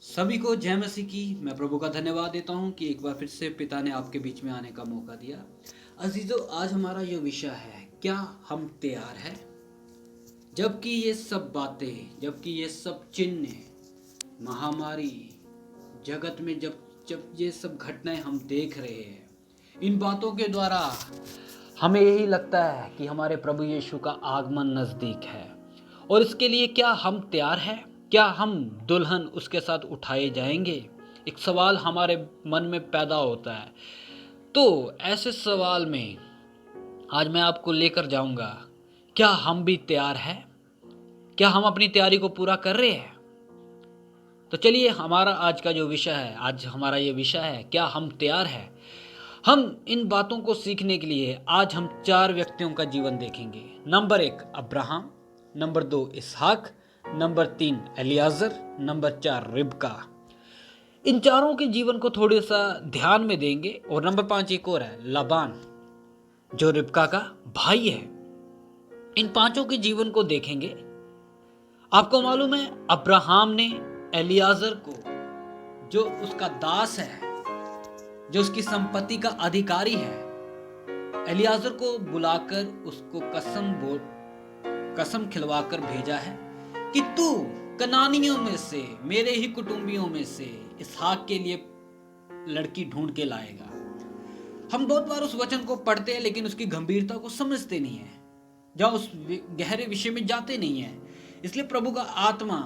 सभी को जय मसीह की। मैं प्रभु का धन्यवाद देता हूँ कि एक बार फिर से पिता ने आपके बीच में आने का मौका दिया। अजीजों, आज हमारा ये विषय है, क्या हम तैयार हैं? जबकि ये सब बातें, जबकि ये सब चिन्ह, महामारी जगत में जब जब ये सब घटनाएं हम देख रहे हैं, इन बातों के द्वारा हमें यही लगता है कि हमारे प्रभु यीशु का आगमन नज़दीक है। और इसके लिए क्या हम तैयार हैं? क्या हम दुल्हन उसके साथ उठाए जाएंगे? एक सवाल हमारे मन में पैदा होता है। तो ऐसे सवाल में आज मैं आपको लेकर जाऊंगा, क्या हम भी तैयार हैं? क्या हम अपनी तैयारी को पूरा कर रहे हैं? तो चलिए, हमारा आज का जो विषय है, आज हमारा ये विषय है, क्या हम तैयार हैं? हम इन बातों को सीखने के लिए आज हम 4 व्यक्तियों का जीवन देखेंगे। नंबर 1 अब्राहम, नंबर 2 इसहाक, नंबर 3 एलियाजर, नंबर 4 रिबका। इन चारों के जीवन को थोड़ा सा ध्यान में देंगे। और नंबर 5 एक और है, लाबान, जो रिबका का भाई है। इन पांचों के जीवन को देखेंगे। आपको मालूम है, अब्राहम ने एलियाजर को, जो उसका दास है, जो उसकी संपत्ति का अधिकारी है, एलियाजर को बुलाकर उसको कसम खिलवाकर भेजा है कि तू कनानियों में से, मेरे ही कुटुंबियों में से इसहाक के लिए लड़की ढूंढ के लाएगा। हम बहुत बार उस वचन को पढ़ते हैं लेकिन उसकी गंभीरता को समझते नहीं है, जहाँ उस गहरे विषय में जाते नहीं है। इसलिए प्रभु का आत्मा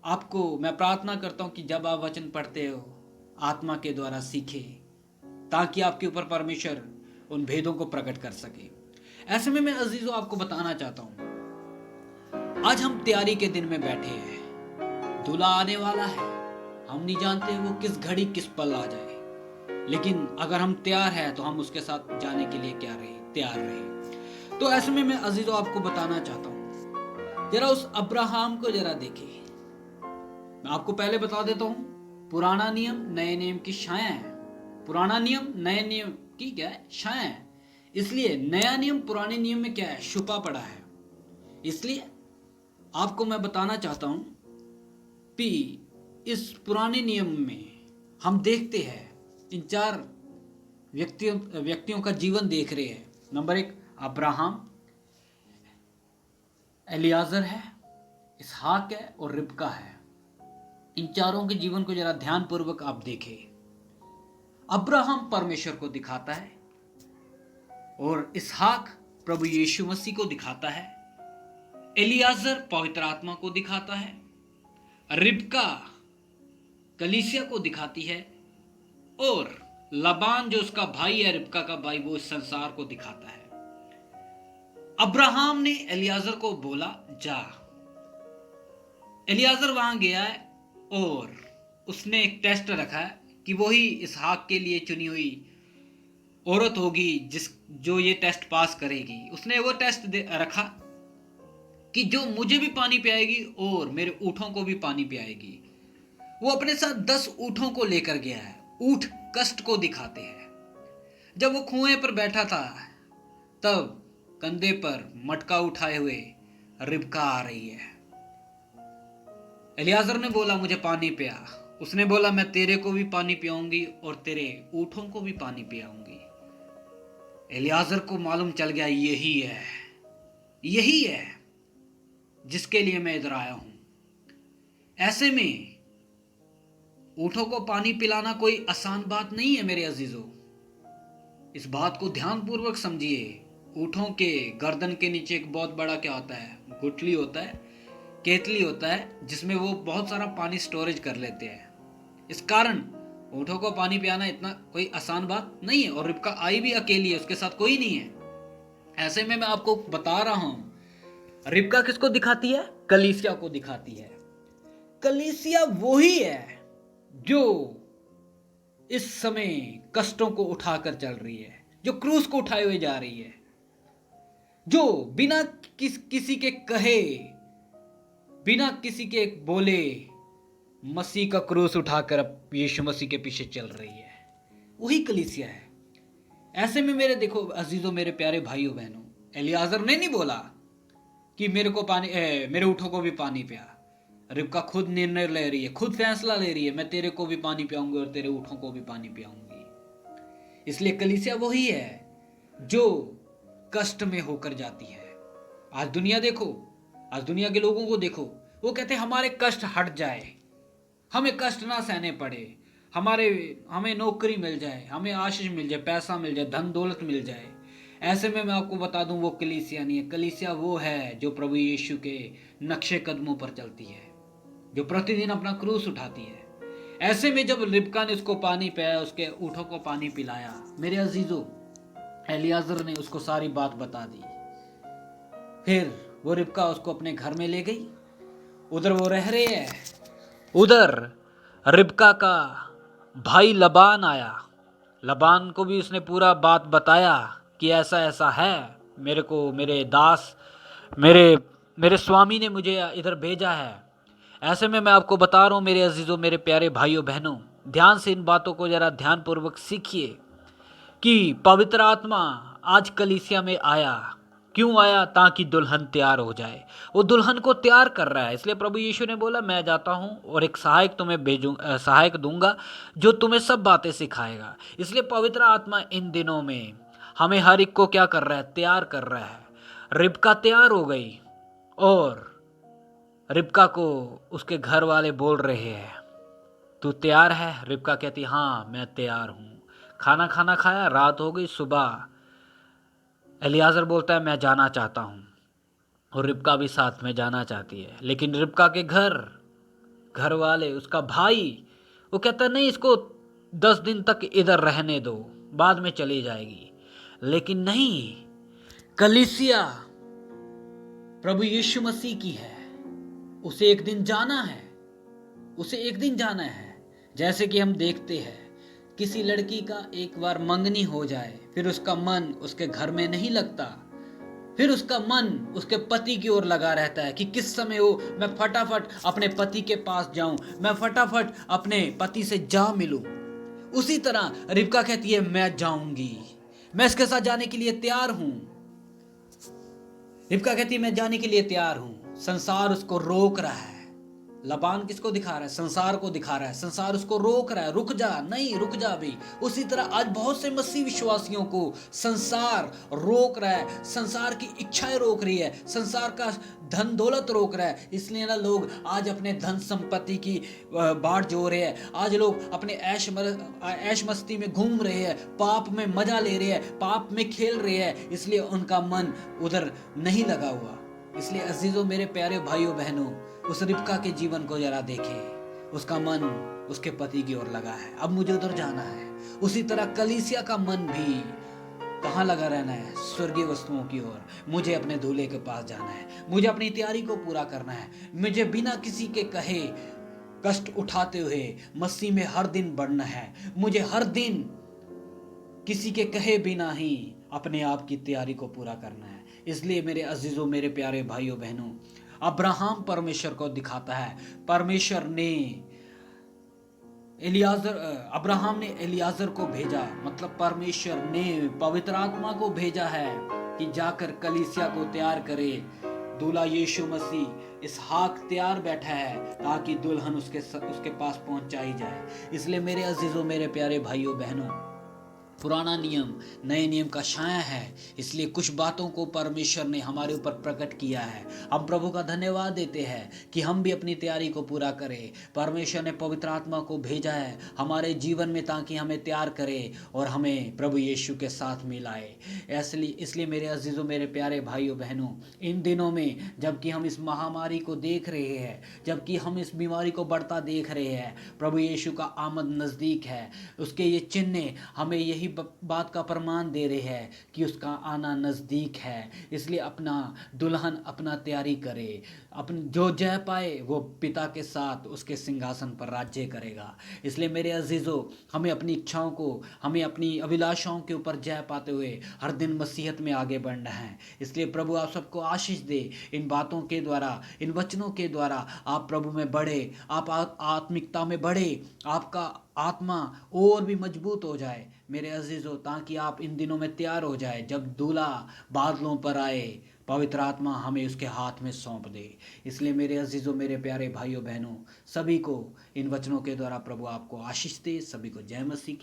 आपको, मैं प्रार्थना करता हूं कि जब आप वचन पढ़ते हो, आत्मा के द्वारा सीखे, ताकि आपके ऊपर परमेश्वर उन भेदों को प्रकट कर सके। ऐसे में मैं अजीजों आपको बताना चाहता हूं, आज हम तैयारी के दिन में बैठे हैं। दूल्हा आने वाला है, हम नहीं जानते वो किस घड़ी किस पल आ जाए, लेकिन अगर हम तैयार हैं तो हम उसके साथ जाने के लिए तैयार रहे। तो ऐसे में मैं अजीजों आपको बताना चाहता हूं, जरा उस अब्राहम को जरा देखिए। मैं आपको पहले बता देता हूं, पुराना नियम नए नियम की छाया है। पुराना नियम नए नियम की क्या है? छाया है। इसलिए नया नियम पुराने नियम में क्या है? छुपा पड़ा है। इसलिए आपको मैं बताना चाहता हूं कि इस पुराने नियम में हम देखते हैं, इन 4 व्यक्तियों का जीवन देख रहे हैं। नंबर 1 अब्राहम, एलियाजर है, इसहाक है और रिबका है। इन चारों के जीवन को जरा ध्यान पूर्वक आप देखें। अब्राहम परमेश्वर को दिखाता है और इसहाक प्रभु यीशु मसीह को दिखाता है। एलियाजर पवित्र आत्मा को दिखाता है। रिबका कलीसिया को दिखाती है। और लबान, जो उसका भाई है, रिबका का भाई, वो इस संसार को दिखाता है। अब्राहम ने एलियाजर को बोला, जा। एलियाजर वहां गया है और उसने एक टेस्ट रखा है कि वही इसहाक के लिए चुनी हुई औरत होगी जो ये टेस्ट पास करेगी। उसने वो टेस्ट रखा कि जो मुझे भी पानी पियाएगी और मेरे ऊँटों को भी पानी पियाएगी। वो अपने साथ 10 ऊँटों को लेकर गया है। ऊँट कष्ट को दिखाते हैं। जब वो कुएं पर बैठा था, तब कंधे पर मटका उठाए हुए रिबका आ रही है। एलियाजर ने बोला, मुझे पानी पिया। उसने बोला, मैं तेरे को भी पानी पियाऊंगी और तेरे ऊँटों को भी पानी पियाऊंगी। एलियाजर को मालूम चल गया, यही है जिसके लिए मैं इधर आया हूं। ऐसे में ऊँटों को पानी पिलाना कोई आसान बात नहीं है मेरे अजीजों। इस बात को ध्यानपूर्वक समझिए। ऊँटों के गर्दन के नीचे एक बहुत बड़ा क्या होता है? गुठली होता है, केतली होता है, जिसमें वो बहुत सारा पानी स्टोरेज कर लेते हैं। इस कारण ऊँटों को पानी पिलाना इतना कोई आसान बात नहीं है। और रिबका आई भी अकेली है, उसके साथ कोई नहीं है। ऐसे में मैं आपको बता रहा हूं, रिबका किसको दिखाती है? कलीसिया को दिखाती है। कलीसिया वही है जो इस समय कष्टों को उठाकर चल रही है, जो क्रूस को उठाए हुए जा रही है, जो बिना किसी के कहे, बिना किसी के बोले मसीह का क्रूस उठाकर अब यीशु मसीह के पीछे चल रही है। वही कलीसिया है। ऐसे में मेरे देखो अजीजों, मेरे प्यारे भाइयों बहनों, एलियाजर ने नहीं बोला कि मेरे ऊँटों को भी पानी पिया। रिबका खुद निर्णय ले रही है, खुद फैसला ले रही है, मैं तेरे को भी पानी पियाऊंगी और तेरे ऊँटों को भी पानी पियाऊंगी। इसलिए कलीसिया वही है जो कष्ट में होकर जाती है। आज दुनिया देखो, आज दुनिया के लोगों को देखो, वो कहते हैं हमारे कष्ट हट जाए, हमें कष्ट ना सहने पड़े, हमें नौकरी मिल जाए, हमें आशीष मिल जाए, पैसा मिल जाए, धन दौलत मिल जाए। ऐसे में मैं आपको बता दूं वो कलीसिया नहीं है। कलीसिया वो है जो प्रभु यीशु के नक्शे कदमों पर चलती है, जो प्रतिदिन अपना क्रूस उठाती है। ऐसे में जब रिबका ने उसको पानी पिलाया, उसके ऊँटों को पानी पिलाया, मेरे अजीजों, एलियाजर ने उसको सारी बात बता दी। फिर वो रिबका उसको अपने घर में ले गई। उधर वो रह रहे हैं। उधर रिबका का भाई लबान आया। लबान को भी उसने पूरा बात बताया कि ऐसा ऐसा है, मेरे को मेरे दास मेरे स्वामी ने मुझे इधर भेजा है। ऐसे में मैं आपको बता रहा हूँ मेरे अजीजों, मेरे प्यारे भाइयों बहनों, ध्यान से इन बातों को जरा ध्यानपूर्वक सीखिए कि पवित्र आत्मा आज कलीसिया में आया। क्यों आया? ताकि दुल्हन तैयार हो जाए। वो दुल्हन को तैयार कर रहा है। इसलिए प्रभु यीशु ने बोला मैं जाता हूँ और एक सहायक दूंगा जो तुम्हें सब बातें सिखाएगा। इसलिए पवित्र आत्मा इन दिनों में हमें हर एक को क्या कर रहा है? तैयार कर रहा है। रिबका तैयार हो गई और रिबका को उसके घर वाले बोल रहे हैं तू तैयार है? रिबका कहती हाँ मैं तैयार हूँ। खाना खाया, रात हो गई, सुबह एलियाजर बोलता है मैं जाना चाहता हूँ और रिबका भी साथ में जाना चाहती है। लेकिन रिबका के घर वाले, उसका भाई, वो कहता है नहीं, इसको 10 दिन तक इधर रहने दो, बाद में चली जाएगी। लेकिन नहीं, कलीसिया प्रभु यीशु मसीह की है, उसे एक दिन जाना है, उसे एक दिन जाना है। जैसे कि हम देखते हैं किसी लड़की का एक बार मंगनी हो जाए, फिर उसका मन उसके घर में नहीं लगता, फिर उसका मन उसके पति की ओर लगा रहता है कि किस समय हो मैं फटाफट अपने पति के पास जाऊं, मैं फटाफट अपने पति से जा मिलूं। उसी तरह रिबका कहती है मैं जाऊंगी, मैं इसके साथ जाने के लिए तैयार हूं। रिबका कहती है मैं जाने के लिए तैयार हूं। संसार उसको रोक रहा है। लबान किसको दिखा रहा है? संसार को दिखा रहा है। संसार उसको रोक रहा है, रुक जा, नहीं रुक जा भी। उसी तरह आज बहुत से मसीह विश्वासियों को संसार रोक रहा है, संसार की इच्छाएं रोक रही है, संसार का धन दौलत रोक रहा है। इसलिए ना लोग आज अपने धन संपत्ति की बाढ़ जो रहे हैं, आज लोग अपने ऐश मस्ती में घूम रहे हैं, पाप में मजा ले रहे हैं, पाप में खेल रहे हैं, इसलिए उनका मन उधर नहीं लगा हुआ। इसलिए अजीजों, मेरे प्यारे भाइयों बहनों, उस रिबका के जीवन को जरा देखें। उसका मन उसके पति की ओर लगा है, अब मुझे उधर जाना है। उसी तरह कलीसिया का मन भी कहाँ लगा रहना है? स्वर्गीय वस्तुओं की ओर। मुझे अपने दूल्हे के पास जाना है, मुझे अपनी तैयारी को पूरा करना है, मुझे बिना किसी के कहे कष्ट उठाते हुए मसीह में हर दिन बढ़ना है, मुझे हर दिन किसी के कहे बिना ही अपने आप की तैयारी को पूरा करना है। इसलिए मेरे अजीजों, मेरे प्यारे भाइयों बहनों, अब्राहम परमेश्वर को दिखाता है। अब्राहम ने एलियाजर को भेजा, मतलब परमेश्वर ने पवित्र आत्मा को भेजा है कि जाकर कलीसिया को तैयार करे। दूल्हा यीशु मसीह इसहाक तैयार बैठा है ताकि दुल्हन उसके पास पहुंचाई जाए। इसलिए मेरे अजीजों, मेरे प्यारे भाइयों बहनों, पुराना नियम नए नियम का छाया है। इसलिए कुछ बातों को परमेश्वर ने हमारे ऊपर प्रकट किया है। हम प्रभु का धन्यवाद देते हैं कि हम भी अपनी तैयारी को पूरा करें। परमेश्वर ने पवित्र आत्मा को भेजा है हमारे जीवन में ताकि हमें तैयार करे और हमें प्रभु यीशु के साथ मिलाए। इसलिए मेरे अजीजों, मेरे प्यारे भाइयों बहनों, इन दिनों में जबकि हम इस महामारी को देख रहे हैं, जबकि हम इस बीमारी को बढ़ता देख रहे हैं, प्रभु यीशु का आमद नज़दीक है। उसके ये चिन्ह हमें यही बात का प्रमाण दे रहे हैं कि उसका आना नज़दीक है। इसलिए अपना दुल्हन अपना तैयारी करे, अपने जो जय पाए वो पिता के साथ उसके सिंहासन पर राज्य करेगा। इसलिए मेरे अजीजों, हमें अपनी इच्छाओं को, हमें अपनी अभिलाषाओं के ऊपर जय पाते हुए हर दिन मसीहत में आगे बढ़ना है। इसलिए प्रभु आप सबको आशीष दे। इन बातों के द्वारा, इन वचनों के द्वारा आप प्रभु में बढ़े, आप आत्मिकता में बढ़े, आपका आत्मा और भी मजबूत हो जाए मेरे अजीजों, ताकि आप इन दिनों में तैयार हो जाए। जब दूल्हा बादलों पर आए, पवित्र आत्मा हमें उसके हाथ में सौंप दे। इसलिए मेरे अजीज़ों, मेरे प्यारे भाइयों बहनों, सभी को इन वचनों के द्वारा प्रभु आपको आशीष दे। सभी को जय मसीह की।